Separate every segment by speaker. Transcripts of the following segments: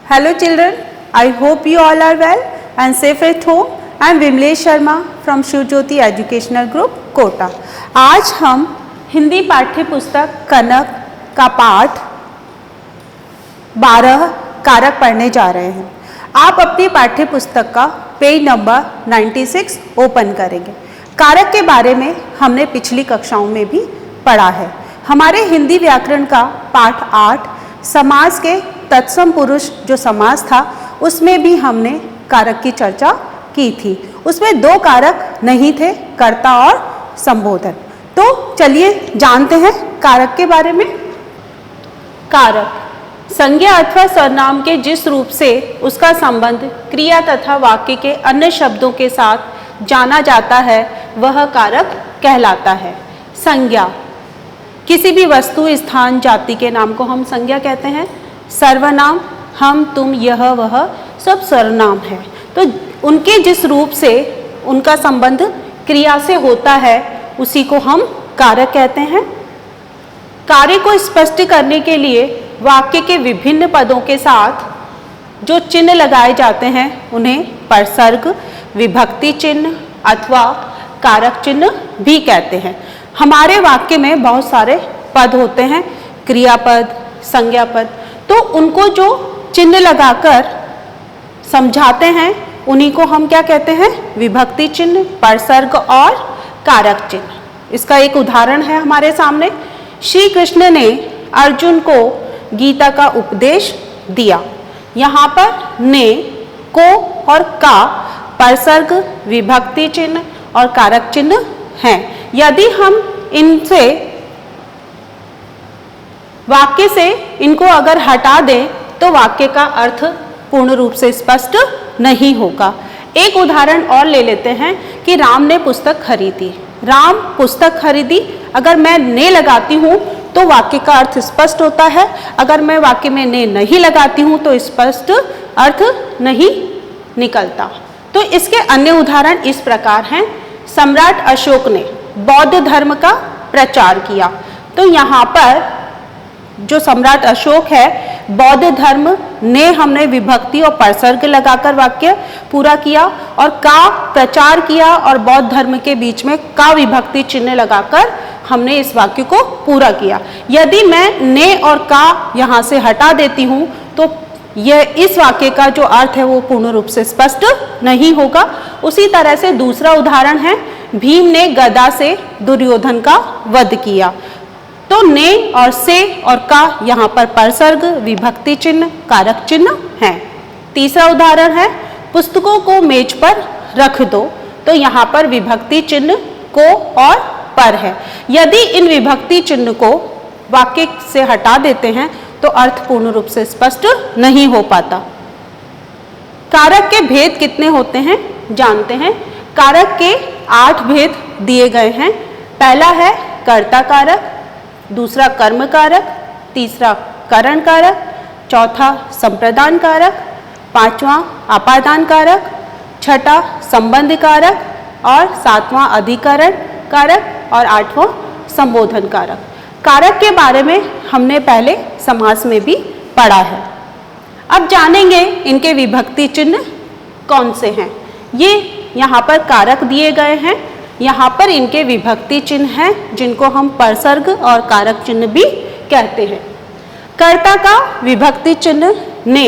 Speaker 1: Hello children, I hope you all are well and safe at home. I am Vimlesh Sharma from Shiv Jyoti Educational Group, Kota. आज हम हिंदी पाठ्य पुस्तक कनक का पाठ 12 कारक पढ़ने जा रहे हैं। आप अपनी पाठ्य पुस्तक का पेज नंबर 96 ओपन करेंगे। कारक के बारे में हमने पिछली कक्षाओं में भी पढ़ा है। हमारे हिंदी व्याकरण का पाठ 8 समास के तत्सम पुरुष जो समास था उसमें भी हमने कारक की चर्चा की थी। उसमें 2 कारक नहीं थे, कर्ता और संबोधन। तो चलिए जानते हैं कारक के बारे में। कारक संज्ञा अथवा सर्वनाम के जिस रूप से उसका संबंध क्रिया तथा वाक्य के अन्य शब्दों के साथ जाना जाता है वह कारक कहलाता है। संज्ञा किसी भी वस्तु, स्थान, जाति के नाम को हम संज्ञा कहते हैं। सर्वनाम हम, तुम, यह, वह सब सर्वनाम है। तो उनके जिस रूप से उनका संबंध क्रिया से होता है उसी को हम कारक कहते हैं। कार्य को स्पष्ट करने के लिए वाक्य के विभिन्न पदों के साथ जो चिन्ह लगाए जाते हैं उन्हें परसर्ग, विभक्ति चिन्ह अथवा कारक चिन्ह भी कहते हैं। हमारे वाक्य में बहुत सारे पद होते हैं, क्रियापद, संज्ञा पद, तो उनको जो चिन्ह लगाकर समझाते हैं उन्हीं को हम क्या कहते हैं? विभक्ति चिन्ह, परसर्ग और कारक चिन्ह। इसका एक उदाहरण है हमारे सामने। श्री कृष्ण ने अर्जुन को गीता का उपदेश दिया। यहाँ पर ने, को और का परसर्ग, विभक्ति चिन्ह और कारक चिन्ह हैं। यदि हम इनसे वाक्य से इनको अगर हटा दें तो वाक्य का अर्थ पूर्ण रूप से स्पष्ट नहीं होगा। एक उदाहरण और ले लेते हैं कि राम ने पुस्तक खरीदी। राम पुस्तक खरीदी, अगर मैं ने लगाती हूँ तो वाक्य का अर्थ स्पष्ट होता है। अगर मैं वाक्य में ने नहीं लगाती हूँ तो स्पष्ट अर्थ नहीं निकलता। तो इसके अन्य उदाहरण इस प्रकार हैं। सम्राट अशोक ने बौद्ध धर्म का प्रचार किया। तो यहाँ पर जो सम्राट अशोक है, बौद्ध धर्म ने हमने विभक्ति और परसर्ग लगाकर वाक्य पूरा किया और का प्रचार किया और बौद्ध धर्म के बीच में का विभक्ति चिन्ह लगाकर हमने इस वाक्य को पूरा किया। यदि मैं ने और का यहाँ से हटा देती हूँ तो यह इस वाक्य का जो अर्थ है वो पूर्ण रूप से स्पष्ट नहीं होगा। उसी तरह से दूसरा उदाहरण है, भीम ने गदा से दुर्योधन का वध किया। तो ने और से और का यहाँ पर परसर्ग, विभक्ति चिन्ह, कारक चिन्ह हैं। तीसरा उदाहरण है, पुस्तकों को मेज पर रख दो। तो यहाँ पर विभक्ति चिन्ह को और पर है। यदि इन विभक्ति चिन्ह को वाक्य से हटा देते हैं तो अर्थ पूर्ण रूप से स्पष्ट नहीं हो पाता। कारक के भेद कितने होते हैं जानते हैं। कारक के 8 भेद दिए गए हैं। पहला है कर्ता कारक, दूसरा कर्म कारक, तीसरा करण कारक, चौथा संप्रदान कारक, पांचवा अपादान कारक, छठा संबंध कारक और सातवां अधिकरण कारक और 8वां संबोधन कारक। कारक के बारे में हमने पहले समास में भी पढ़ा है। अब जानेंगे इनके विभक्ति चिन्ह कौन से हैं। ये यहाँ पर कारक दिए गए हैं, यहाँ पर इनके विभक्ति चिन्ह हैं जिनको हम परसर्ग और कारक चिन्ह भी कहते हैं। कर्ता का विभक्ति चिन्ह ने,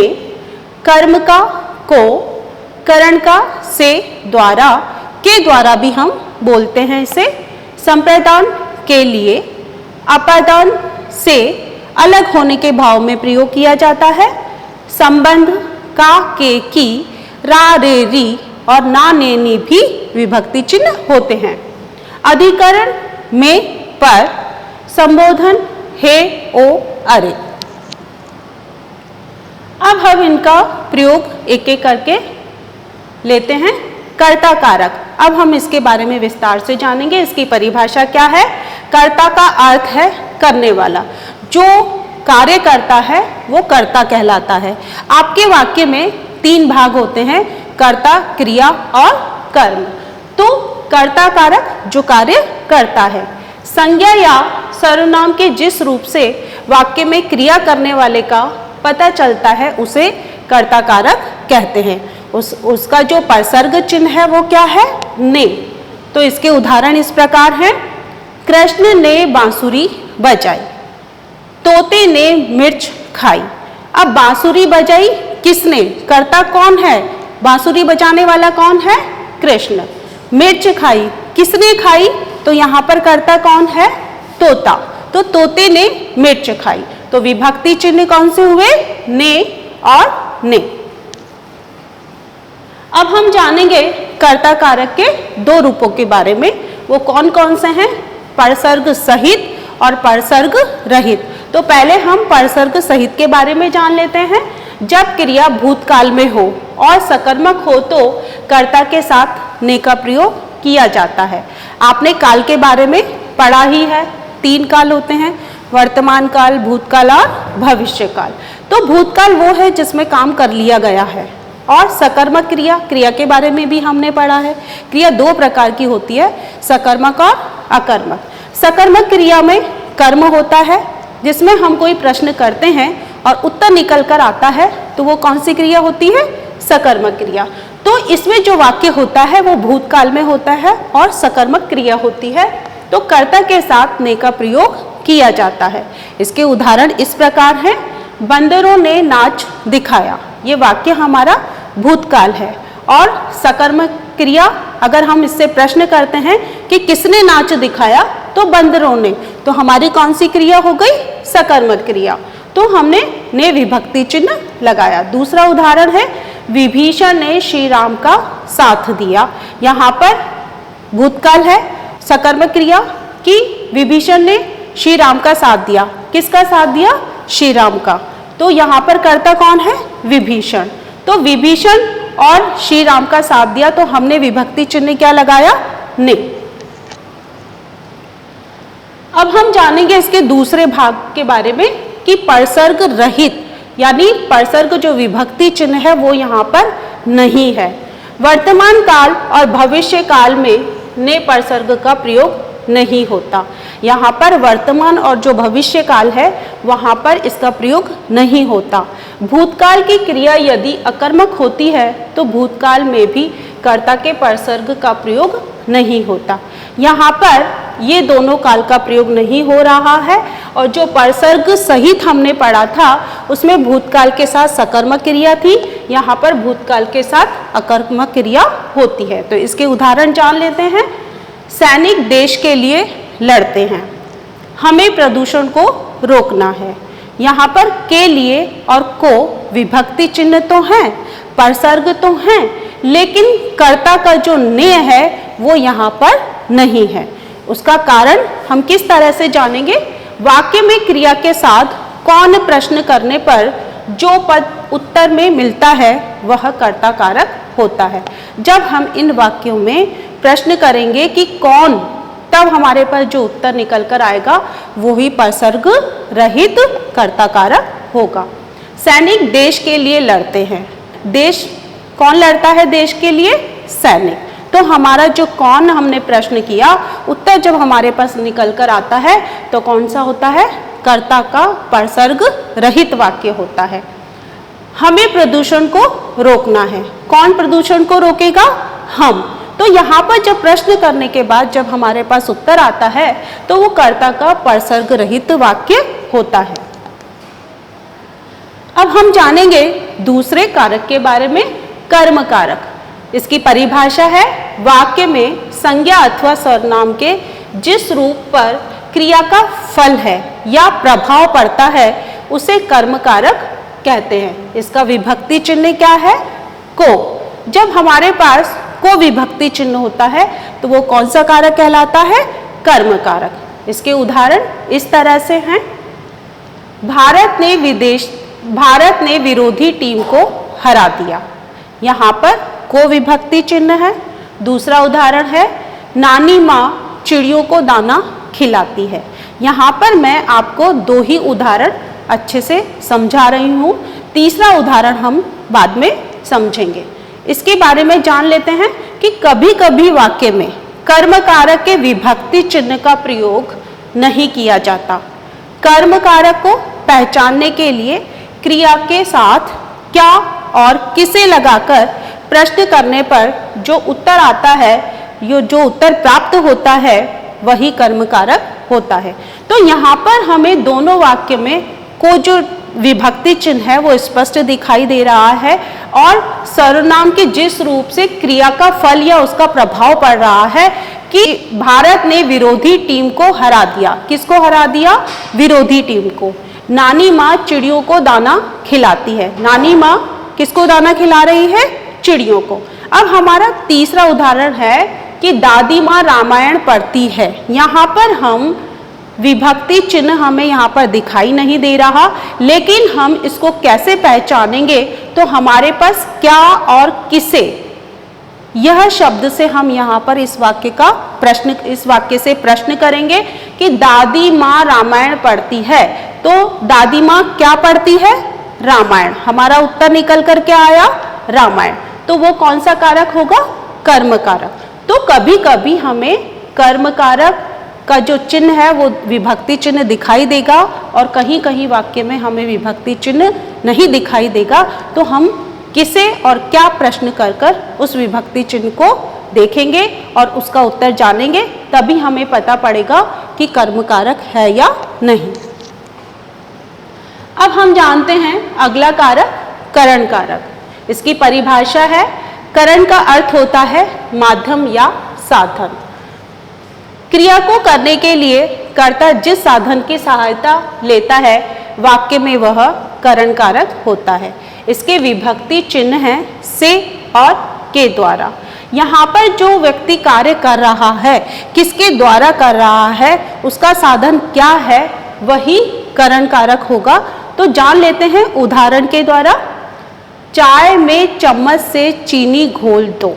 Speaker 1: कर्म का को, करण का से, द्वारा के द्वारा भी हम बोलते हैं इसे, संप्रदान के लिए, अपादान से अलग होने के भाव में प्रयोग किया जाता है। संबंध का, के, की, रा, रे, री और ना, ने, नी भी विभक्ति चिन्ह होते हैं। अधिकरण में पर, संबोधन हे, ओ, अरे। अब हम इनका प्रयोग एक एक करके लेते हैं। कर्ता कारक, अब हम इसके बारे में विस्तार से जानेंगे। इसकी परिभाषा क्या है? कर्ता का अर्थ है करने वाला। जो कार्य करता है वो कर्ता कहलाता है। आपके वाक्य में 3 भाग होते हैं, कर्ता, क्रिया और कर्म। तो कर्ता कारक जो कार्य करता है। संज्ञा या सर्वनाम के जिस रूप से वाक्य में क्रिया करने वाले का पता चलता है उसे कर्ता कारक कहते हैं। उसका जो परसर्ग चिन्ह है वो क्या है? ने। तो इसके उदाहरण इस प्रकार हैं। कृष्ण ने बांसुरी बजाई, तोते ने मिर्च खाई। अब बांसुरी बजाई किसने? कर्ता कौन है? बांसुरी बजाने वाला कौन है? कृष्ण। मिर्च खाई किसने खाई? तो यहाँ पर कर्ता कौन है? तोता। तो तोते ने मिर्च खाई। तो विभक्ति चिन्ह कौन से हुए? ने और ने। अब हम जानेंगे कर्ता कारक के दो रूपों के बारे में। वो कौन कौन से हैं? परसर्ग सहित और परसर्ग रहित। तो पहले हम परसर्ग सहित के बारे में जान लेते हैं। जब क्रिया भूतकाल में हो और सकर्मक हो तो कर्ता के साथ ने का प्रयोग किया जाता है। आपने काल के बारे में पढ़ा ही है। 3 काल होते हैं, वर्तमान काल, भूतकाल और भविष्य काल। तो भूतकाल वो है जिसमें काम कर लिया गया है। और सकर्मक क्रिया के बारे में भी हमने पढ़ा है। क्रिया 2 प्रकार की होती है, सकर्मक और अकर्मक। सकर्मक क्रिया में कर्म होता है जिसमें हम कोई प्रश्न करते हैं और उत्तर निकल कर आता है, तो वो कौन सी क्रिया होती है? सकर्मक क्रिया। तो इसमें जो वाक्य होता है वो भूतकाल में होता है और सकर्मक क्रिया होती है। तो कर्ता के साथ ने का प्रयोग किया जाता है। इसके उदाहरण इस प्रकार हैं। बंदरों ने नाच दिखाया, ये वाक्य हमारा भूतकाल है। और सकर्मक क्रिया, अगर हम इससे प्रश्न करते हैं कि किसने नाच दिखाया, तो बंदरों ने, तो हमारी कौन सी क्रिया हो गई? सकर्मक क्रिया। तो हमने ने विभक्ति चिन्ह लगाया। दूसरा उदाहरण है, विभीषण ने श्री राम का साथ दिया। यहाँ पर भूतकाल है, सकर्मक क्रिया कि विभीषण ने श्री राम का साथ दिया। किसका साथ दिया? श्री राम का। तो यहाँ पर कर्ता कौन है? विभीषण। तो विभीषण और श्री राम का साथ दिया, तो हमने विभक्ति चिन्ह क्या लगाया? ने। अब हम जानेंगे इसके दूसरे भाग के बारे में कि परसर्ग रहित, यानी परसर्ग जो विभक्ति चिन्ह है वो यहाँ पर नहीं है। वर्तमान काल और भविष्य काल में ने परसर्ग का प्रयोग नहीं होता। यहाँ पर वर्तमान और जो भविष्य काल है वहाँ पर इसका प्रयोग नहीं होता। भूतकाल की क्रिया यदि अकर्मक होती है तो भूतकाल में भी कर्ता के परसर्ग का प्रयोग नहीं होता। यहाँ पर ये दोनों काल का प्रयोग नहीं हो रहा है। और जो परसर्ग सहित हमने पढ़ा था उसमें भूतकाल के साथ सकर्मक क्रिया थी, यहाँ पर भूतकाल के साथ अकर्मक क्रिया होती है। तो इसके उदाहरण जान लेते हैं। सैनिक देश के लिए लड़ते हैं, हमें प्रदूषण को रोकना है। यहाँ पर के लिए और को विभक्ति चिन्ह तो हैं, परसर्ग तो हैं, लेकिन कर्ता का जो ने है वो यहाँ पर नहीं है। उसका कारण हम किस तरह से जानेंगे? वाक्य में क्रिया के साथ कौन प्रश्न करने पर जो पद उत्तर में मिलता है वह कर्ता कारक होता है। जब हम इन वाक्यों में प्रश्न करेंगे कि कौन, तब हमारे पास जो उत्तर निकल कर आएगा वो ही परसर्ग रहित कर्ता कारक होगा। सैनिक देश के लिए लड़ते हैं। देश, कौन लड़ता है देश के लिए? सैनिक। तो हमारा जो कौन हमने प्रश्न किया, उत्तर जब हमारे पास निकल कर आता है तो कौन सा होता है? कर्ता का परसर्ग रहित वाक्य होता है। हमें प्रदूषण को रोकना है। कौन प्रदूषण को रोकेगा? हम। तो यहाँ पर जब प्रश्न करने के बाद जब हमारे पास उत्तर आता है तो वो कर्ता का परसर्ग रहित वाक्य होता है। अब हम जानेंगे दूसरे कारक के बारे में, कर्म कारक। इसकी परिभाषा है, वाक्य में संज्ञा अथवा सर्वनाम के जिस रूप पर क्रिया का फल है या प्रभाव पड़ता है उसे कर्म कारक कहते हैं। इसका विभक्ति चिन्ह क्या है? को। जब हमारे पास को विभक्ति चिन्ह होता है तो वो कौन सा कारक कहलाता है? कर्म कारक। इसके उदाहरण इस तरह से हैं। भारत ने विरोधी टीम को हरा दिया। यहाँ पर को विभक्ति चिन्ह है। दूसरा उदाहरण है, नानी माँ चिड़ियों को दाना खिलाती है। यहाँ पर मैं आपको 2 ही उदाहरण अच्छे से समझा रही हूँ, तीसरा उदाहरण हम बाद में समझेंगे। इसके बारे में जान लेते हैं कि कभी कभी वाक्य में कर्म कारक के विभक्ति चिन्ह का प्रयोग नहीं किया जाता। कर्म कारक को पहचानने के लिए क्रिया के साथ क्या और किसे लगाकर प्रश्न करने पर जो उत्तर आता है, जो उत्तर प्राप्त होता है, वही कर्म कारक होता है। तो यहाँ पर हमें दोनों वाक्य में को जो विभक्ति चिन्ह है वो स्पष्ट दिखाई दे रहा है और सर्वनाम के जिस रूप से क्रिया का फल या उसका प्रभाव पड़ रहा है कि भारत ने विरोधी टीम को हरा दिया। किसको हरा दिया? विरोधी टीम को। नानी माँ चिड़ियों को दाना खिलाती है। नानी माँ किसको दाना खिला रही है? चिड़ियों को। अब हमारा तीसरा उदाहरण है कि दादी माँ रामायण पढ़ती है। यहाँ पर हम विभक्ति चिन्ह हमें यहाँ पर दिखाई नहीं दे रहा, लेकिन हम इसको कैसे पहचानेंगे? तो हमारे पास क्या और किसे, यह शब्द से हम यहाँ पर इस वाक्य से प्रश्न करेंगे कि दादी माँ रामायण पढ़ती है। तो दादी माँ क्या पढ़ती है? रामायण। हमारा उत्तर निकल कर क्या आया? रामायण। तो वो कौन सा कारक होगा? कर्म कारक। तो कभी कभी हमें कर्म कारक का जो चिन्ह है वो विभक्ति चिन्ह दिखाई देगा और कहीं कहीं वाक्य में हमें विभक्ति चिन्ह नहीं दिखाई देगा। तो हम किसे और क्या प्रश्न कर कर उस विभक्ति चिन्ह को देखेंगे और उसका उत्तर जानेंगे, तभी हमें पता पड़ेगा कि कर्म कारक है या नहीं। अब हम जानते हैं अगला कारक करण कारक। इसकी परिभाषा है, करण का अर्थ होता है माध्यम या साधन। क्रिया को करने के लिए कर्ता जिस साधन की सहायता लेता है वाक्य में वह करण कारक होता है। इसके विभक्ति चिन्ह हैं से और के द्वारा। यहाँ पर जो व्यक्ति कार्य कर रहा है, किसके द्वारा कर रहा है, उसका साधन क्या है, वही करण कारक होगा। तो जान लेते हैं उदाहरण के द्वारा। चाय में चम्मच से चीनी घोल दो।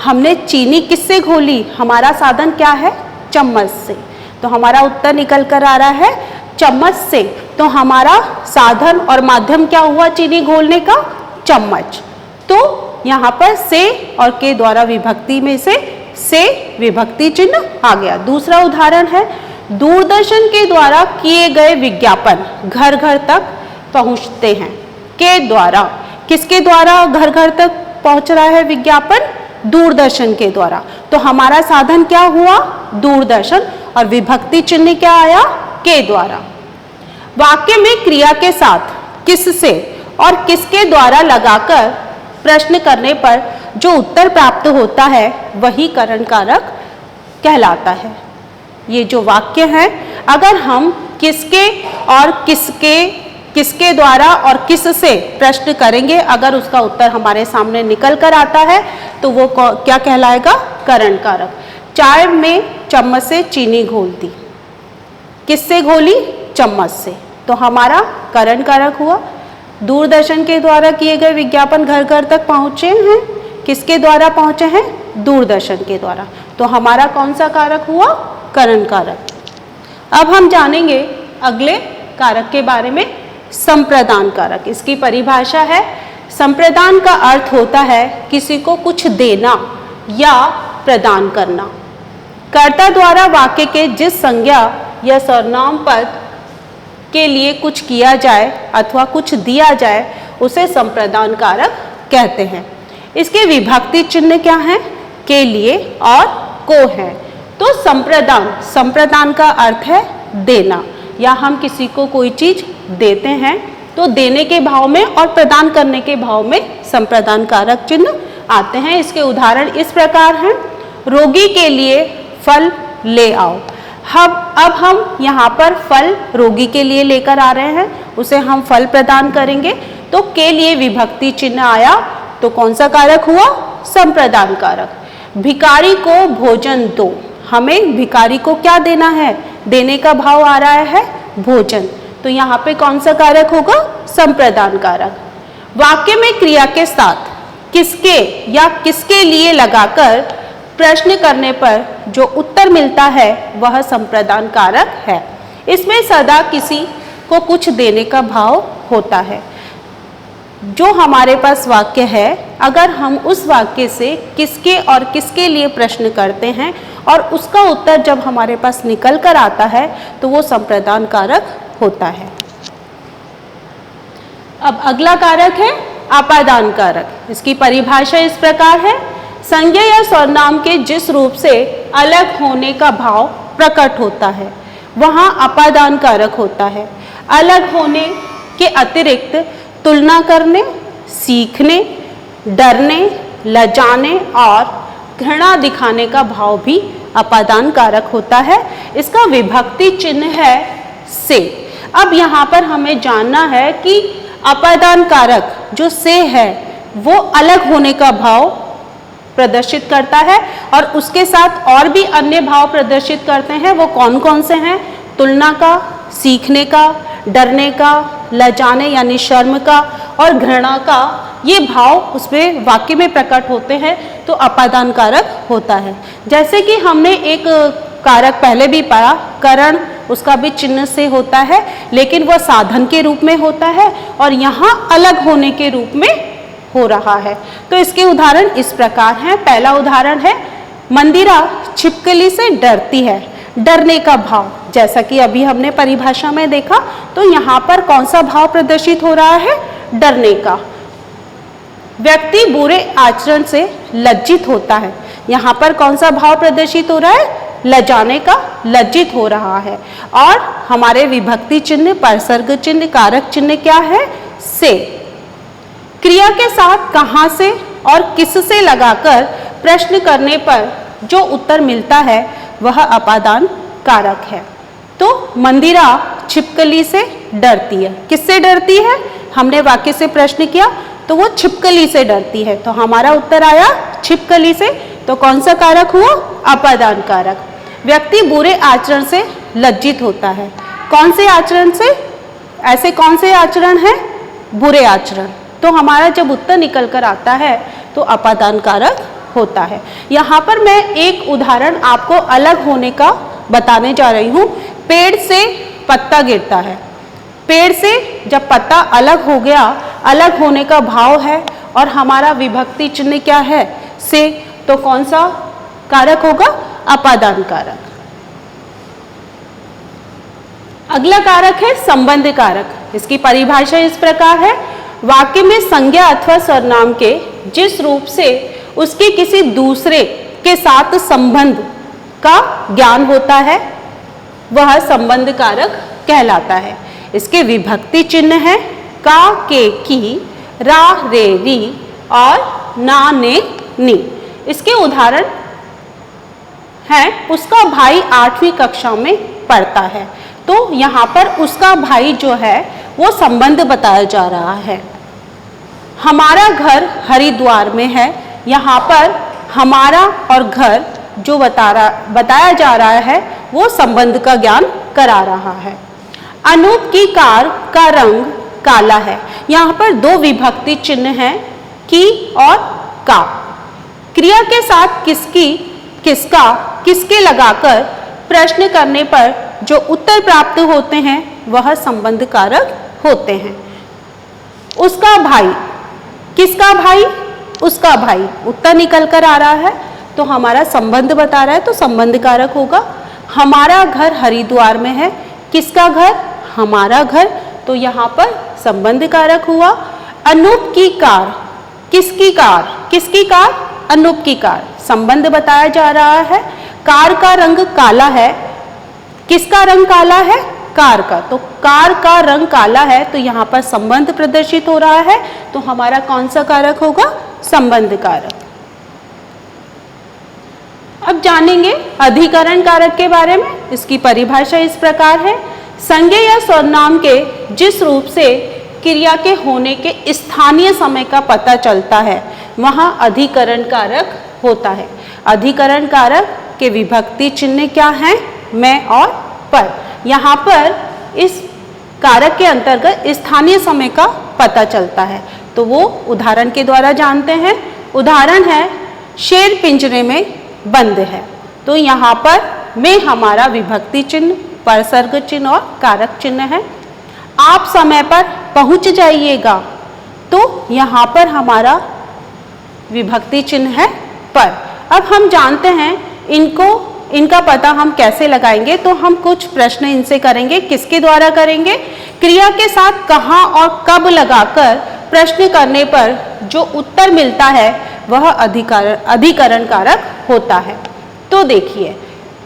Speaker 1: हमने चीनी किससे घोली? हमारा साधन क्या है? चम्मच से। तो हमारा उत्तर निकल कर आ रहा है चम्मच से। तो हमारा साधन और माध्यम क्या हुआ चीनी घोलने का? चम्मच। तो यहाँ पर से और के द्वारा विभक्ति में से विभक्ति चिन्ह आ गया। दूसरा उदाहरण है, दूरदर्शन के द्वारा किए गए विज्ञापन घर घर तक पहुँचते हैं। के द्वारा, किसके द्वारा घर घर तक पहुँच रहा है विज्ञापन? दूरदर्शन के द्वारा। तो हमारा साधन क्या हुआ? दूरदर्शन। और विभक्ति चिन्ह क्या आया? के द्वारा। वाक्य में क्रिया के साथ किससे और किसके द्वारा लगाकर प्रश्न करने पर जो उत्तर प्राप्त होता है वही करण कारक कहलाता है। ये जो वाक्य है, अगर हम किसके और किसके द्वारा और किस से प्रश्न करेंगे, अगर उसका उत्तर हमारे सामने निकल कर आता है तो वो क्या कहलाएगा? करण कारक। चाय में चम्मच से चीनी घोल दी। किससे घोली? चम्मच से। तो हमारा करण कारक हुआ। दूरदर्शन के द्वारा किए गए विज्ञापन घर घर तक पहुँचे हैं। किसके द्वारा पहुँचे हैं? दूरदर्शन के द्वारा। तो हमारा कौन सा कारक हुआ? करण कारक। अब हम जानेंगे अगले कारक के बारे में, संप्रदान कारक। इसकी परिभाषा है, संप्रदान का अर्थ होता है किसी को कुछ देना या प्रदान करना। कर्ता द्वारा वाक्य के जिस संज्ञा या सर्वनाम पद के लिए कुछ किया जाए अथवा कुछ दिया जाए उसे संप्रदान कारक कहते हैं। इसके विभक्ति चिन्ह क्या है? के लिए और को है। तो संप्रदान का अर्थ है देना, या हम किसी को कोई चीज देते हैं तो देने के भाव में और प्रदान करने के भाव में संप्रदान कारक चिन्ह आते हैं। इसके उदाहरण इस प्रकार हैं, रोगी के लिए फल ले आओ। अब हम यहाँ पर फल रोगी के लिए लेकर आ रहे हैं, उसे हम फल प्रदान करेंगे। तो के लिए विभक्ति चिन्ह आया, तो कौन सा कारक हुआ? संप्रदान कारक। भिखारी को भोजन दो। हमें भिखारी को क्या देना है? देने का भाव आ रहा है भोजन। तो यहाँ पे कौन सा कारक होगा? संप्रदान कारक। वाक्य में क्रिया के साथ किसके या किसके लिए लगाकर प्रश्न करने पर जो उत्तर मिलता है वह संप्रदान कारक है। इसमें सदा किसी को कुछ देने का भाव होता है। जो हमारे पास वाक्य है, अगर हम उस वाक्य से किसके और किसके लिए प्रश्न करते हैं और उसका उत्तर जब हमारे पास निकल कर आता है तो वो संप्रदान कारक होता है। अब अगला कारक है अपादान कारक। इसकी परिभाषा इस प्रकार है, संज्ञा या सर्वनाम के जिस रूप से अलग होने का भाव प्रकट होता है वहाँ अपादान कारक होता है। अलग होने के अतिरिक्त तुलना करने, सीखने, डरने, लजाने और घृणा दिखाने का भाव भी अपादान कारक होता है। इसका विभक्ति चिन्ह है से। अब यहाँ पर हमें जानना है कि अपादान कारक जो से है वो अलग होने का भाव प्रदर्शित करता है और उसके साथ और भी अन्य भाव प्रदर्शित करते हैं। वो कौन कौन से हैं? तुलना का, सीखने का, डरने का, लजाने यानी शर्म का और घृणा का, ये भाव उसमें वाक्य में प्रकट होते हैं तो अपादान कारक होता है। जैसे कि हमने एक कारक पहले भी पढ़ा, करण, उसका भी चिन्ह से होता है लेकिन वह साधन के रूप में होता है और यहाँ अलग होने के रूप में हो रहा है। तो इसके उदाहरण इस प्रकार हैं। पहला उदाहरण है, मंदिरा छिपकली से डरती है। डरने का भाव, जैसा कि अभी हमने परिभाषा में देखा, तो यहाँ पर कौन सा भाव प्रदर्शित हो रहा है? डरने का। व्यक्ति बुरे आचरण से लज्जित होता है। यहाँ पर कौन सा भाव प्रदर्शित हो रहा है? लजाने का, लज्जित हो रहा है। और हमारे विभक्ति चिन्ह, परसर्ग चिन्ह, कारक चिन्ह क्या है? से। क्रिया के साथ कहाँ से और किससे लगाकर प्रश्न करने पर जो उत्तर मिलता है वह अपादान कारक है। तो मंदिरा छिपकली से डरती है। किससे डरती है? हमने वाक्य से प्रश्न किया तो वो छिपकली से डरती है, तो हमारा उत्तर आया छिपकली से। तो कौन सा कारक हुआ? अपादान कारक। व्यक्ति बुरे आचरण से लज्जित होता है। कौन से आचरण से? ऐसे कौन से आचरण है? बुरे आचरण। तो हमारा जब उत्तर निकल कर आता है तो अपादान कारक होता है। यहाँ पर मैं एक उदाहरण आपको अलग होने का बताने जा रही हूँ। पेड़ से पत्ता गिरता है। पेड़ से जब पत्ता अलग हो गया, अलग होने का भाव है और हमारा विभक्ति चिन्ह क्या है? से। तो कौन सा कारक होगा? अपादान कारक। अगला कारक है संबंध कारक। इसकी परिभाषा इस प्रकार है, वाक्य में संज्ञा अथवा सर्वनाम के जिस रूप से उसके किसी दूसरे के साथ संबंध का ज्ञान होता है वह संबंध कारक कहलाता है। इसके विभक्ति चिन्ह है का, के, की, रा, रे, री और ना, ने, नी। इसके उदाहरण है, उसका भाई 8वीं कक्षा में पढ़ता है। तो यहाँ पर उसका भाई जो है वो संबंध बताया जा रहा है। हमारा घर हरिद्वार में है। यहाँ पर हमारा और घर जो बताया जा रहा है वो संबंध का ज्ञान करा रहा है। अनूप की कार का रंग काला है। यहाँ पर दो विभक्ति चिन्ह हैं, की और का। क्रिया के साथ किसकी, किसका, किसके लगाकर प्रश्न करने पर जो उत्तर प्राप्त होते हैं वह संबंध कारक होते हैं। उसका भाई, किसका भाई? उसका भाई। उत्तर निकल कर आ रहा है तो हमारा संबंध बता रहा है तो संबंध कारक होगा। हमारा घर हरिद्वार में है। किसका घर? हमारा घर। तो यहाँ पर संबंध कारक हुआ। अनूप की कार, किसकी कार? किसकी कार? अनूप की कार। संबंध बताया जा रहा है। कार का रंग काला है। किसका रंग काला है? कार का। तो कार का रंग काला है तो यहाँ पर संबंध प्रदर्शित हो रहा है तो हमारा कौन सा कारक होगा? संबंध कारक। अब जानेंगे अधिकरण कारक के बारे में। इसकी परिभाषा इस प्रकार है, संज्ञा या सर्वनाम के जिस रूप से क्रिया के होने के स्थानीय समय का पता चलता है वहाँ अधिकरण कारक होता है। अधिकरण कारक के विभक्ति चिन्ह क्या हैं? में और पर। यहाँ पर इस कारक के अंतर्गत स्थानीय समय का पता चलता है तो वो उदाहरण के द्वारा जानते हैं। उदाहरण है, शेर पिंजरे में बंद है। तो यहाँ पर में हमारा विभक्ति चिन्ह, परसर्ग चिन्ह और कारक चिन्ह है। आप समय पर पहुँच जाइएगा तो यहाँ पर हमारा विभक्ति चिन्ह है पर। अब हम जानते हैं इनका पता हम कैसे लगाएंगे, तो हम कुछ प्रश्न इनसे करेंगे। किसके द्वारा करेंगे? क्रिया के साथ कहाँ और कब लगाकर प्रश्न करने पर जो उत्तर मिलता है वह अधिकरण कारक होता है। तो देखिए,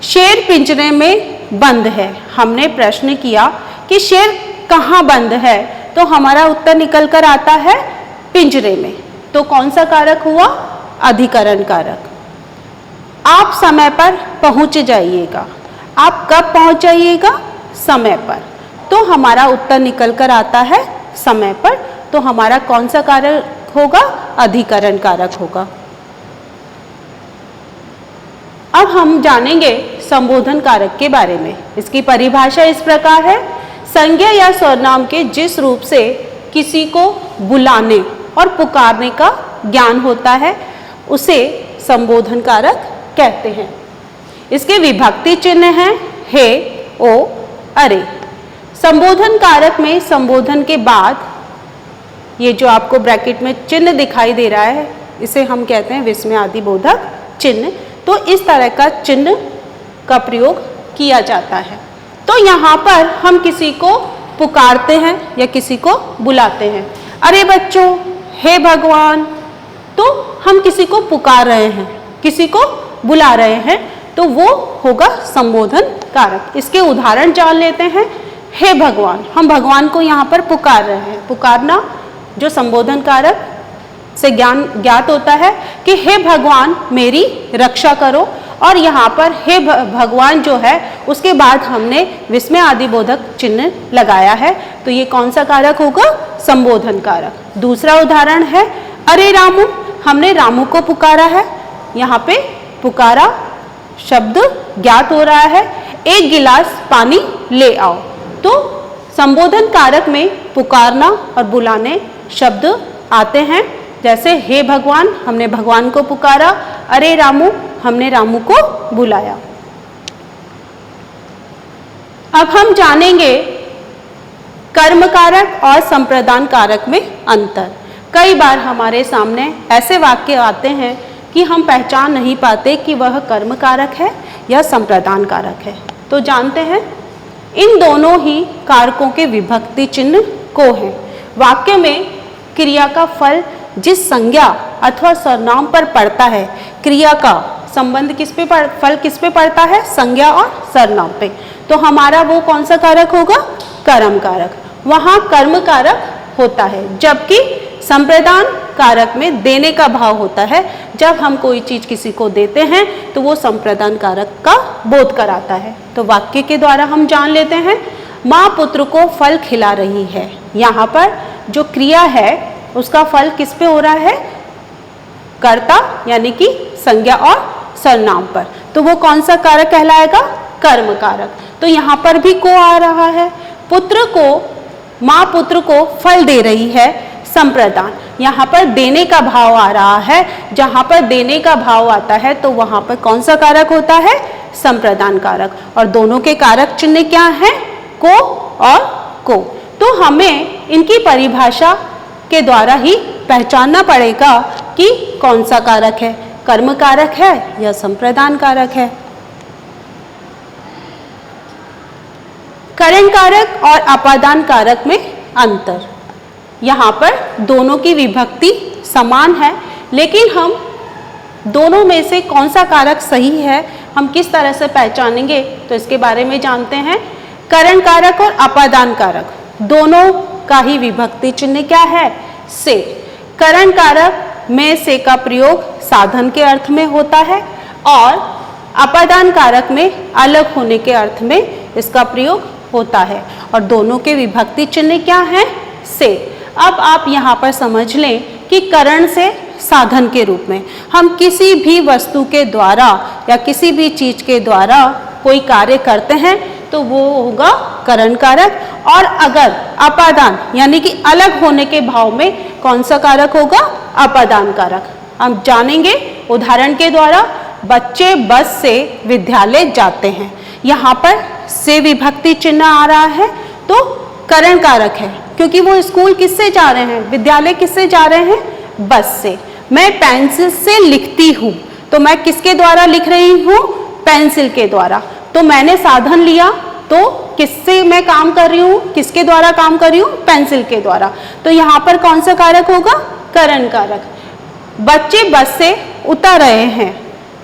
Speaker 1: शेर पिंजरे में बंद है। हमने प्रश्न किया कि शेर कहाँ बंद है, तो हमारा उत्तर निकल कर आता है पिंजरे में। तो कौन सा कारक हुआ? अधिकरण कारक। आप समय पर पहुंच जाइएगा। आप कब पहुंच जाइएगा? समय पर। तो हमारा उत्तर निकल कर आता है समय पर। तो हमारा कौन सा कारक होगा? अधिकरण कारक होगा। अब हम जानेंगे संबोधन कारक के बारे में। इसकी परिभाषा इस प्रकार है, संज्ञा या सर्वनाम के जिस रूप से किसी को बुलाने और पुकारने का ज्ञान होता है उसे संबोधन कारक कहते हैं। इसके विभक्ति चिन्ह हैं हे, ओ, अरे। संबोधन कारक में संबोधन के बाद ये जो आपको ब्रैकेट में चिन्ह दिखाई दे रहा है इसे हम कहते हैं विस्मयादि बोधक चिन्ह। तो इस तरह का चिन्ह का प्रयोग किया जाता है। तो यहाँ पर हम किसी को पुकारते हैं या किसी को बुलाते हैं। अरे बच्चों, हे भगवान, तो हम किसी को पुकार रहे हैं, किसी को बुला रहे हैं, तो वो होगा संबोधन कारक। इसके उदाहरण जान लेते हैं। हे भगवान, हम भगवान को यहाँ पर पुकार रहे हैं। पुकारना जो संबोधन कारक से ज्ञात होता है कि हे भगवान मेरी रक्षा करो, और यहाँ पर हे भगवान जो है उसके बाद हमने विस्मयादि बोधक चिन्ह लगाया है। तो ये कौन सा कारक होगा? संबोधन कारक। दूसरा उदाहरण है, अरे रामू, हमने रामू को पुकारा है। यहाँ पे पुकारा शब्द ज्ञात हो रहा है, एक गिलास पानी ले आओ। तो संबोधन कारक में पुकारना और बुलाने शब्द आते हैं। जैसे हे भगवान, हमने भगवान को पुकारा। अरे रामू, हमने रामू को बुलाया। अब हम जानेंगे कर्म कारक और संप्रदान कारक में अंतर। कई बार हमारे सामने ऐसे वाक्य आते हैं कि हम पहचान नहीं पाते कि वह कर्म कारक है या संप्रदान कारक है। तो जानते हैं, इन दोनों ही कारकों के विभक्ति चिन्ह को है। वाक्य में क्रिया का फल जिस संज्ञा अथवा सर्वनाम पर पड़ता है, क्रिया का संबंध फल किस पे पड़ता है? संज्ञा और सर्वनाम पे। तो हमारा वो कौन सा कारक होगा? कर्म कारक। वहाँ कर्म कारक होता है, जबकि संप्रदान कारक में देने का भाव होता है। जब हम कोई चीज किसी को देते हैं तो वो संप्रदान कारक का बोध कराता है। तो वाक्य के द्वारा हम जान लेते हैं, माँ पुत्र को फल खिला रही है। यहाँ पर जो क्रिया है उसका फल किस पे हो रहा है? कर्ता यानी कि संज्ञा और सर्वनाम पर। तो वो कौन सा कारक कहलाएगा? कर्म कारक। तो यहाँ पर भी को आ रहा है। पुत्र को, माँ पुत्र को फल दे रही है, संप्रदान। यहाँ पर देने का भाव आ रहा है। जहाँ पर देने का भाव आता है तो वहाँ पर कौन सा कारक होता है? संप्रदान कारक। और दोनों के कारक चिन्ह क्या है? को और को। तो हमें इनकी परिभाषा के द्वारा ही पहचानना पड़ेगा कि कौन सा कारक है, कर्म कारक है या संप्रदान कारक है। करण कारक और अपादान कारक में अंतर। यहाँ पर दोनों की विभक्ति समान है, लेकिन हम दोनों में से कौन सा कारक सही है हम किस तरह से पहचानेंगे, तो इसके बारे में जानते हैं। करण कारक और अपादान कारक दोनों का ही विभक्ति चिन्ह क्या है? से। करण कारक में से का प्रयोग साधन के अर्थ में होता है और अपादान कारक में अलग होने के अर्थ में इसका प्रयोग होता है। और दोनों के विभक्ति चिन्ह क्या है? से। अब आप यहाँ पर समझ लें कि करण से साधन के रूप में हम किसी भी वस्तु के द्वारा या किसी भी चीज के द्वारा कोई कार्य करते हैं तो वो होगा करण कारक। और अगर अपादान यानी कि अलग होने के भाव में कौन सा कारक होगा? अपादान कारक। हम जानेंगे उदाहरण के द्वारा। बच्चे बस से विद्यालय जाते हैं। यहाँ पर से विभक्ति चिन्ह आ रहा है तो करण कारक है, क्योंकि वो स्कूल किससे जा रहे हैं? विद्यालय किससे जा रहे हैं? बस से। मैं पेंसिल से लिखती हूँ, तो मैं किसके द्वारा लिख रही हूँ? पेंसिल के द्वारा। तो मैंने साधन लिया तो किससे मैं काम कर रही हूँ, किसके द्वारा काम कर रही हूँ, पेंसिल के द्वारा। तो यहाँ पर कौन सा कारक होगा, करण कारक। बच्चे बस से उतर रहे हैं,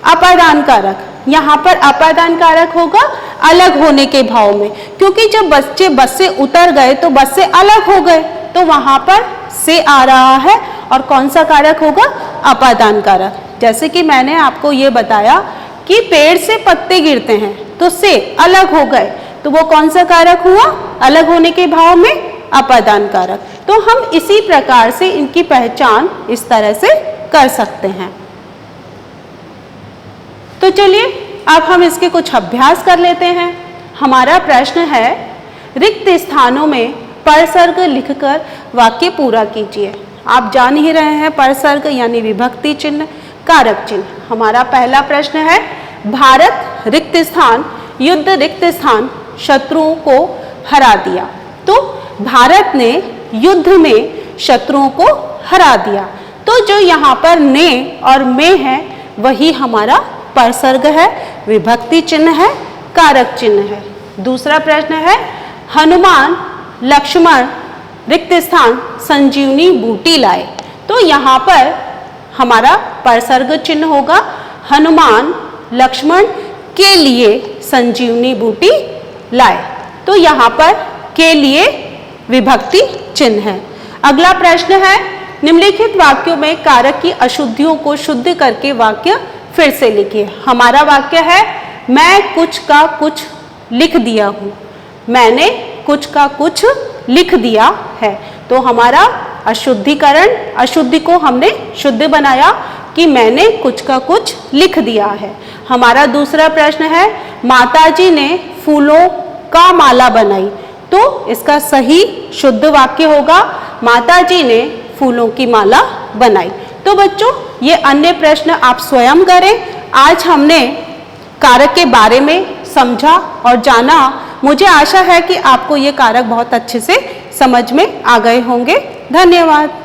Speaker 1: अपादान कारक। यहाँ पर अपादान कारक होगा अलग होने के भाव में, क्योंकि जब बच्चे बस से उतर गए तो बस से अलग हो गए, तो वहां पर से आ रहा है और कौन सा कारक होगा, अपादान कारक। जैसे कि मैंने आपको ये बताया कि पेड़ से पत्ते गिरते हैं तो से अलग हो गए, तो वो कौन सा कारक हुआ, अलग होने के भाव में अपादान कारक। तो हम इसी प्रकार से इनकी पहचान इस तरह से कर सकते हैं। तो चलिए अब हम इसके कुछ अभ्यास कर लेते हैं। हमारा प्रश्न है, रिक्त स्थानों में परसर्ग लिखकर वाक्य पूरा कीजिए। आप जान ही रहे हैं परसर्ग यानी विभक्ति चिन्ह, कारक चिन्ह। हमारा पहला प्रश्न है, भारत रिक्त स्थान, युद्ध रिक्त स्थान, शत्रुओं को हरा दिया। तो भारत ने युद्ध में शत्रुओं को हरा दिया, तो जो यहाँ पर ने और में है वही हमारा परसर्ग है, विभक्ति चिन्ह है, कारक चिन्ह है। दूसरा प्रश्न है, हनुमान लक्ष्मण रिक्त स्थान संजीवनी बूटी लाए। तो यहाँ पर हमारा परसर्ग चिन्ह होगा, हनुमान लक्ष्मण के लिए संजीवनी बूटी लाए। तो यहाँ पर के लिए विभक्ति चिन्ह है। अगला प्रश्न है, निम्नलिखित वाक्यों में कारक की अशुद्धियों को शुद्ध करके वाक्य फिर से लिखिए। हमारा वाक्य है, मैं कुछ का कुछ लिख दिया हूँ, मैंने कुछ का कुछ लिख दिया है। तो हमारा अशुद्धिकरण, अशुद्धि को हमने शुद्ध बनाया कि मैंने कुछ का कुछ लिख दिया है। हमारा दूसरा प्रश्न है, माताजी ने फूलों का माला बनाई। तो इसका सही शुद्ध वाक्य होगा, माताजी ने फूलों की माला बनाई। तो बच्चों ये अन्य प्रश्न आप स्वयं करें। आज हमने कारक के बारे में समझा और जाना। मुझे आशा है कि आपको ये कारक बहुत अच्छे से समझ में आ गए होंगे। धन्यवाद।